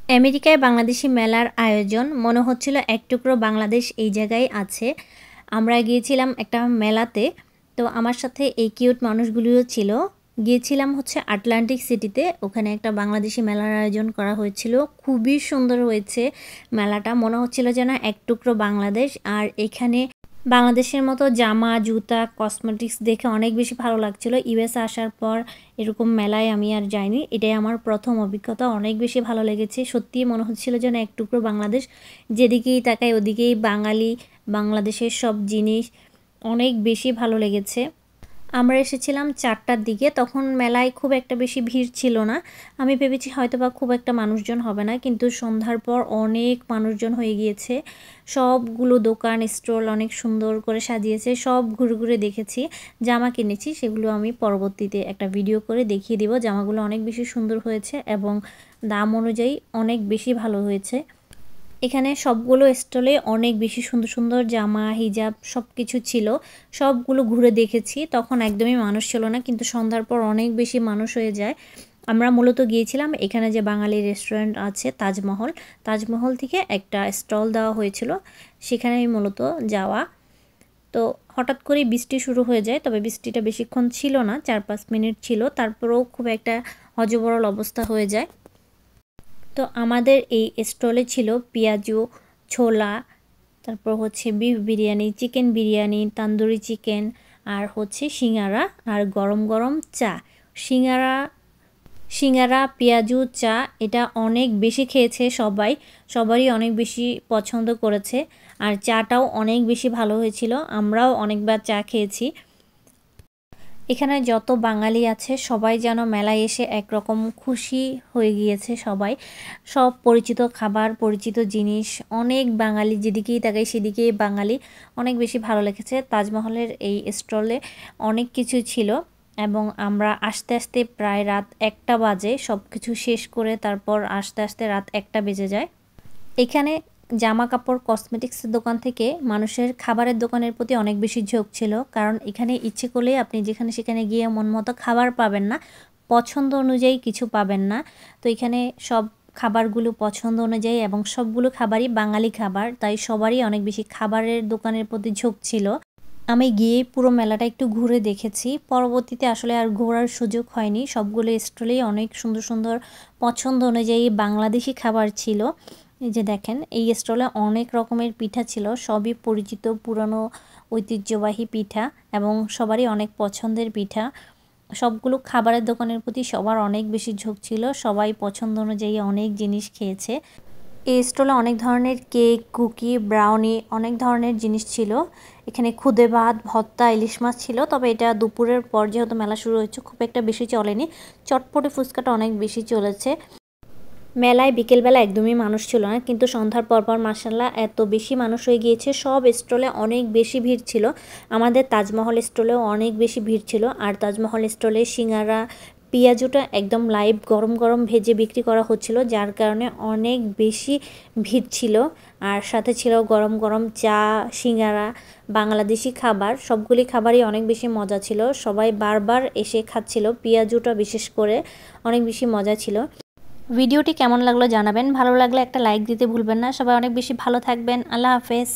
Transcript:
আমেরিকায় বাংলাদেশি মেলার আয়োজন মনে হচ্ছিল এক টুকরো বাংলাদেশ এই জায়গায় আছে। আমরা গিয়েছিলাম একটা মেলাতে। তো আমার সাথে এই কিউট মানুষগুলিও ছিল। গিয়েছিলাম হচ্ছে আটলান্টিক সিটিতে, ওখানে একটা বাংলাদেশি মেলার আয়োজন করা হয়েছিল। খুবই সুন্দর হয়েছে মেলাটা, মনে হচ্ছিল যেন এক টুকরো বাংলাদেশ। আর এখানে বাংলাদেশের মতো জামা, জুতা, কসমেটিক্স দেখে অনেক বেশি ভালো লাগছিল। ইউএসএ আসার পর এরকম মেলায় আমি আর যাইনি, এটাই আমার প্রথম অভিজ্ঞতা। অনেক বেশি ভালো লেগেছে, সত্যিই মনে হচ্ছিল যেন এক টুকরো বাংলাদেশ। যেদিকেই তাকাই ওদিকেই বাঙালি, বাংলাদেশের সব জিনিস অনেক বেশি ভালো লেগেছে। আমরা এসেছিলাম 4টার দিকে, তখন মেলায় খুব একটা বেশি ভিড় ছিল না। আমি ভেবেছি হয়তোবা খুব একটা মানুষজন হবে না, কিন্তু সন্ধ্যার পর অনেক মানুষজন হয়ে গিয়েছে। সবগুলো দোকান, স্টল অনেক সুন্দর করে সাজিয়েছে, সব ঘুরে ঘুরে দেখেছি। জামা কিনেছি, সেগুলো আমি পরবর্তীতে একটা ভিডিও করে দেখিয়ে দেব। জামাগুলো অনেক বেশি সুন্দর হয়েছে এবং দাম অনুযায়ী অনেক বেশি ভালো হয়েছে। এখানে সবগুলো স্টলে অনেক বেশি সুন্দর সুন্দর জামা, হিজাব সব কিছু ছিল। সবগুলো ঘুরে দেখেছি, তখন একদমই মানুষ ছিল না, কিন্তু সন্ধ্যার পর অনেক বেশি মানুষ হয়ে যায়। আমরা মূলত গিয়েছিলাম এখানে যে বাঙালি রেস্টুরেন্ট আছে তাজমহল, তাজমহল থেকে একটা স্টল দেওয়া হয়েছিল, সেখানেই মূলত যাওয়া। তো হঠাৎ করে বৃষ্টি শুরু হয়ে যায়, তবে বৃষ্টিটা বেশিক্ষণ ছিল না, 4-5 মিনিট ছিল, তারপরেও খুব একটা হযবরল অবস্থা হয়ে যায়। তো আমাদের এই স্টলে ছিল পেঁয়াজু, ছোলা, তারপর হচ্ছে beef biryani, chicken biryani, tandoori chicken, আর হচ্ছে সিঙ্গারা আর গরম গরম চা। সিঙ্গারা সিঙ্গারা, পেঁয়াজু, চা এটা অনেক বেশি খেয়েছে সবাই, সবারই অনেক বেশি পছন্দ করেছে। আর চাটাও অনেক বেশি ভালো হয়েছিল, আমরাও অনেকবার চা খেয়েছি। এখানে যত বাঙালি আছে সবাই যেন মেলায় এসে একরকম খুশি হয়ে গিয়েছে সবাই। সব পরিচিত খাবার, পরিচিত জিনিস, অনেক বাঙালি, যেদিকেই তাকাই সেদিকেই বাঙালি। অনেক বেশি ভালো লেগেছে। তাজমহলের এই স্টলে অনেক কিছু ছিল এবং আমরা আস্তে আস্তে প্রায় রাত 1টা বাজে, সব কিছু শেষ করে তারপর আস্তে আস্তে রাত 1টা বেজে যায়। এখানে জামা কাপড়, কসমেটিক্সের দোকান থেকে মানুষের খাবারের দোকানের প্রতি অনেক বেশি ঝোঁক ছিল, কারণ এখানে ইচ্ছে করলেই আপনি যেখানে সেখানে গিয়ে মন মতো খাবার পাবেন না, পছন্দ অনুযায়ী কিছু পাবেন না। তো এখানে সব খাবারগুলো পছন্দ অনুযায়ী এবং সবগুলো খাবারই বাঙালি খাবার, তাই সবারই অনেক বেশি খাবারের দোকানের প্রতি ঝোঁক ছিল। আমি গিয়ে পুরো মেলাটা একটু ঘুরে দেখেছি, পরবর্তীতে আসলে আর ঘোরার সুযোগ হয়নি। সবগুলো স্টলেই অনেক সুন্দর সুন্দর পছন্দ অনুযায়ী বাংলাদেশি খাবার ছিল। এই যে দেখেন, এই স্টলে অনেক রকমের পিঠা ছিল, সবই পরিচিত পুরনো ঐতিহ্যবাহী পিঠা এবং সবারই অনেক পছন্দের পিঠা। সবগুলো খাবারের দোকানের প্রতি সবার অনেক বেশি ঝোঁক ছিল, সবাই পছন্দ অনুযায়ী অনেক জিনিস খেয়েছে। এই স্টলে অনেক ধরনের কেক, কুকি, ব্রাউনি, অনেক ধরনের জিনিস ছিল। এখানে খুদে ভাত, ভর্তা, ইলিশ মাছ ছিল, তবে এটা দুপুরের পর যেহেতু মেলা শুরু হয়েছে খুব একটা বেশি চলেনি। চটপটি ফুচকাটা অনেক বেশি চলেছে। মেলায় বিকেলবেলা একদমই মানুষ ছিল না, কিন্তু সন্ধ্যার পরপর মাশাআল্লাহ এত বেশি মানুষ হয়ে গিয়েছে, সব স্টলে অনেক বেশি ভিড় ছিল। আমাদের তাজমহল স্টলেও অনেক বেশি ভিড় ছিল। আর তাজমহল স্টলে সিঙ্গারা, পেঁয়াজুটা একদম লাইভ গরম গরম ভেজে বিক্রি করা হচ্ছিল, যার কারণে অনেক বেশি ভিড় ছিল। আর সাথে ছিল গরম গরম চা, সিঙ্গারা, বাংলাদেশি খাবার, সবগুলি খাবারই অনেক বেশি মজা ছিল। সবাই বারবার এসে খাচ্ছিল, পেঁয়াজুটা বিশেষ করে অনেক বেশি মজা ছিল। ভিডিওটি কেমন লাগলো জানাবেন, ভালো লাগলে একটা লাইক দিতে ভুলবেন না। সবাই অনেক বেশি ভালো থাকবেন। আল্লাহ হাফেজ।